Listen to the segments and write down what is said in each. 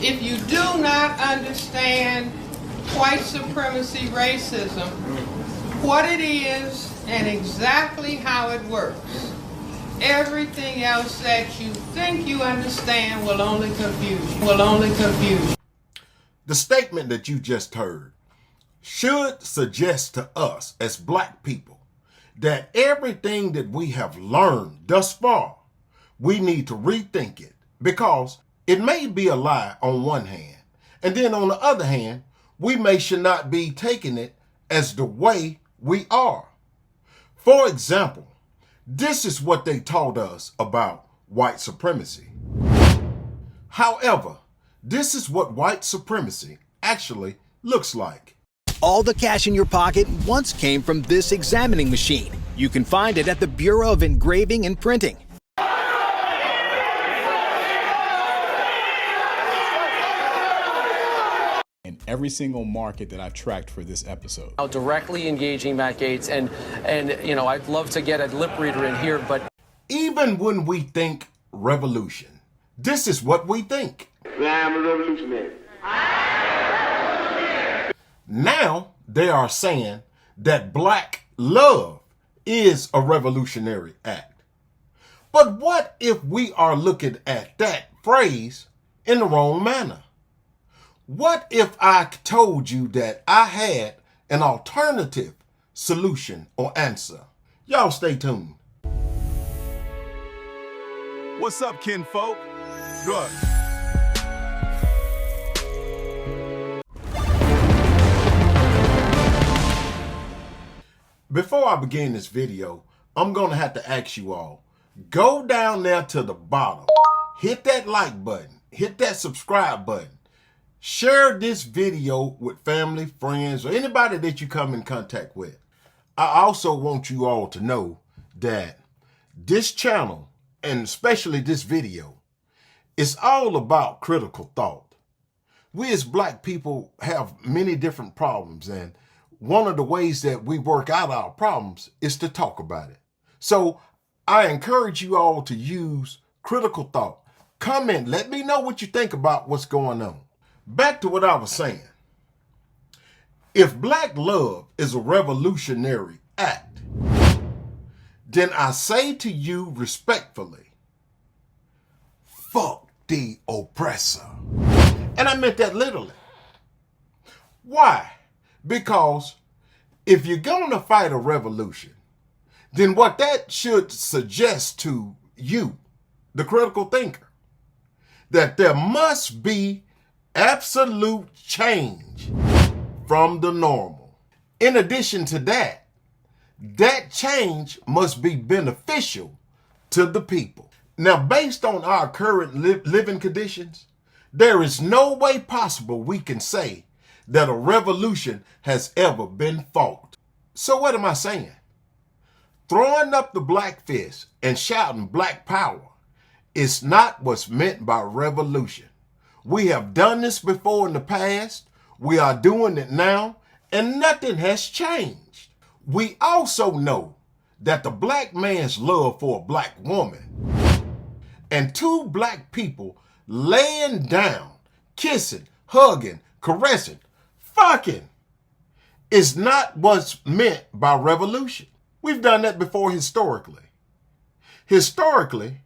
If you do not understand white supremacy racism, what it is and exactly how it works, everything else that you think you understand will only confuse. The statement that you just heard should suggest to us as black people that everything that we have learned thus far, we need to rethink it, because it may be a lie on one hand, and then on the other hand, we should not be taking it as the way we are. For example, this is what they taught us about white supremacy. However, this is what white supremacy actually looks like. All the cash in your pocket once came from this examining machine. You can find it at the Bureau of Engraving and Printing. In every single market that I've tracked for this episode. Directly engaging Matt Gaetz, and you know, I'd love to get a lip reader in here, but even when we think revolution, this is what we think. I'm a revolutionary. Now they are saying that black love is a revolutionary act. But what if we are looking at that phrase in the wrong manner? What if I told you that I had an alternative solution or answer? Y'all stay tuned. What's up, kinfolk? Good. Before I begin this video, I'm going to have to ask you all, go down there to the bottom, hit that like button, hit that subscribe button, share this video with family, friends, or anybody that you come in contact with. I also want you all to know that this channel, and especially this video, is all about critical thought. We as black people have many different problems, and one of the ways that we work out our problems is to talk about it. So I encourage you all to use critical thought. Comment, let me know what you think about what's going on. Back to what I was saying. If black love is a revolutionary act, then I say to you respectfully, fuck the oppressor. And I meant that literally. Why? Because if you're going to fight a revolution, then what that should suggest to you, the critical thinker, that there must be absolute change from the normal. In addition to that, that change must be beneficial to the people. Now, based on our current living conditions, there is no way possible we can say that a revolution has ever been fought. So what am I saying? Throwing up the black fist and shouting black power is not what's meant by revolution. We have done this before in the past, we are doing it now, and nothing has changed. We also know that the black man's love for a black woman and two black people laying down, kissing, hugging, caressing, fucking is not what's meant by revolution. We've done that before historically. Historically,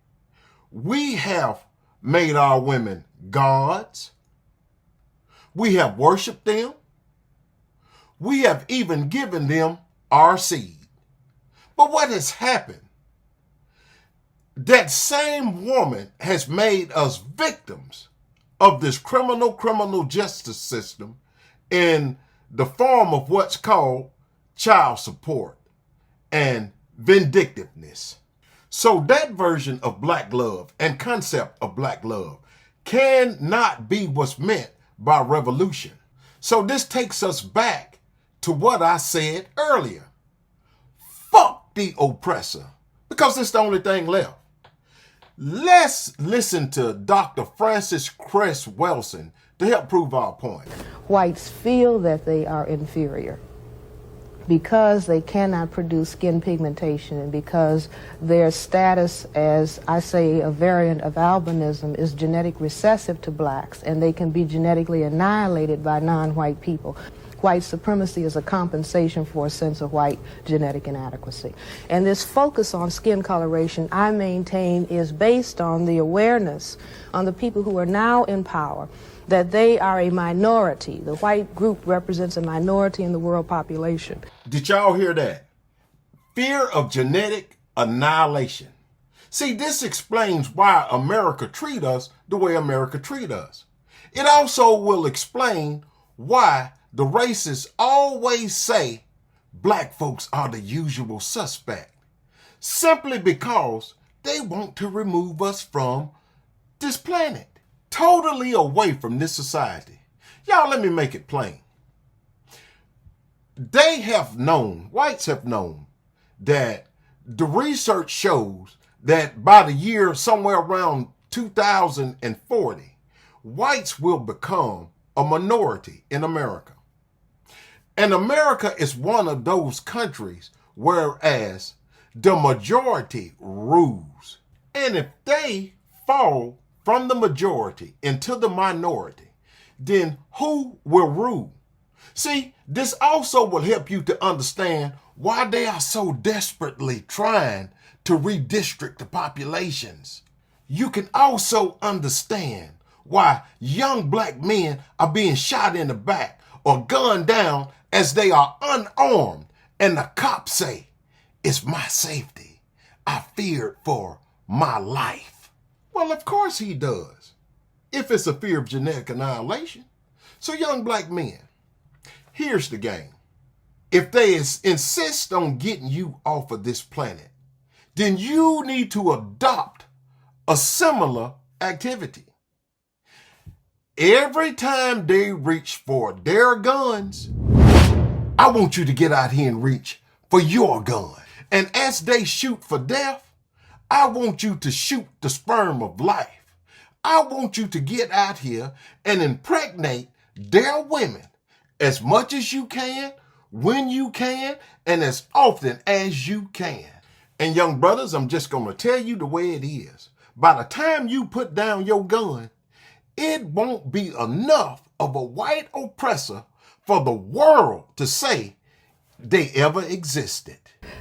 we have made our women gods. We have worshiped them. We have even given them our seed. But what has happened? That same woman has made us victims of this criminal justice system in the form of what's called child support and vindictiveness. So that version of black love and concept of black love cannot be what's meant by revolution. So this takes us back to what I said earlier. Fuck the oppressor, because it's the only thing left. Let's listen to Dr. Frances Cress Welsing to help prove our point. Whites feel that they are inferior. because they cannot produce skin pigmentation and because their status as, I say, a variant of albinism is genetic recessive to blacks, and they can be genetically annihilated by non-white people. White supremacy is a compensation for a sense of white genetic inadequacy. And this focus on skin coloration, I maintain, is based on the awareness on the people who are now in power that they are a minority. The white group represents a minority in the world population. Did y'all hear that? Fear of genetic annihilation. See, this explains why America treat us the way America treat us. It also will explain why the racists always say black folks are the usual suspect. Simply because they want to remove us from this planet. Totally away from this society. Y'all, let me make it plain. They have known, whites have known, that the research shows that by the year somewhere around 2040, whites will become a minority in America. And America is one of those countries whereas the majority rules. And if they fall from the majority into the minority, then who will rule? See, this also will help you to understand why they are so desperately trying to redistrict the populations. You can also understand why young black men are being shot in the back or gunned down as they are unarmed, and the cops say, "It's my safety. I feared for my life." Well, of course he does, if it's a fear of genetic annihilation. So young black men, here's the game. If they insist on getting you off of this planet, then you need to adopt a similar activity. Every time they reach for their guns, I want you to get out here and reach for your gun. And as they shoot for death, I want you to shoot the sperm of life. I want you to get out here and impregnate their women as much as you can, when you can, and as often as you can. And young brothers, I'm just going to tell you the way it is. By the time you put down your gun, it won't be enough of a white oppressor for the world to say they ever existed.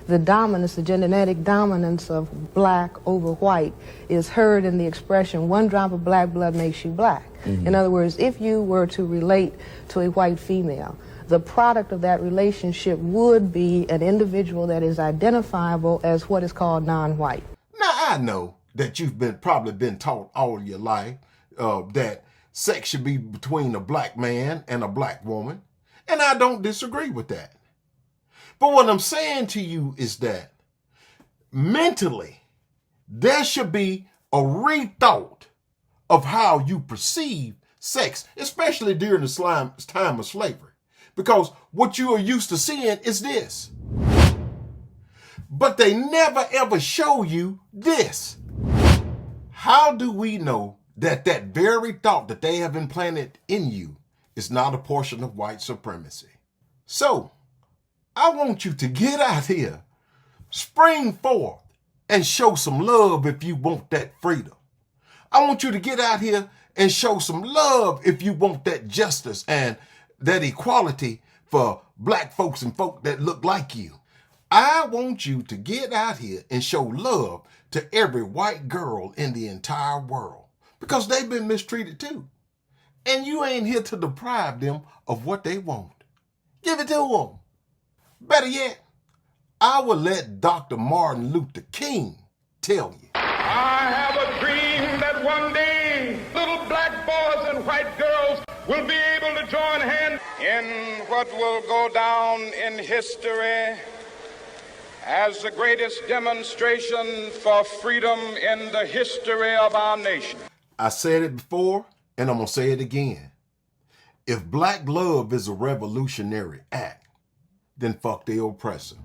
The dominance, the genetic dominance of black over white is heard in the expression, one drop of black blood makes you black. In other words, if you were to relate to a white female, the product of that relationship would be an individual that is identifiable as what is called non-white. Now, I know that you've probably been taught all your life that sex should be between a black man and a black woman, and I don't disagree with that. But what I'm saying to you is that mentally, there should be a rethought of how you perceive sex, especially during the time of slavery. Because what you are used to seeing is this. But they never ever show you this. How do we know that that very thought that they have implanted in you is not a portion of white supremacy? So, I want you to get out here, spring forth, and show some love if you want that freedom. I want you to get out here and show some love if you want that justice and that equality for black folks and folk that look like you. I want you to get out here and show love to every white girl in the entire world, because they've been mistreated too. And you ain't here to deprive them of what they want. Give it to them. Better yet, I will let Dr. Martin Luther King tell you. I have a dream that one day little black boys and white girls will be able to join hands in what will go down in history as the greatest demonstration for freedom in the history of our nation. I said it before, and I'm going to say it again. If black love is a revolutionary act, then fuck the oppressor.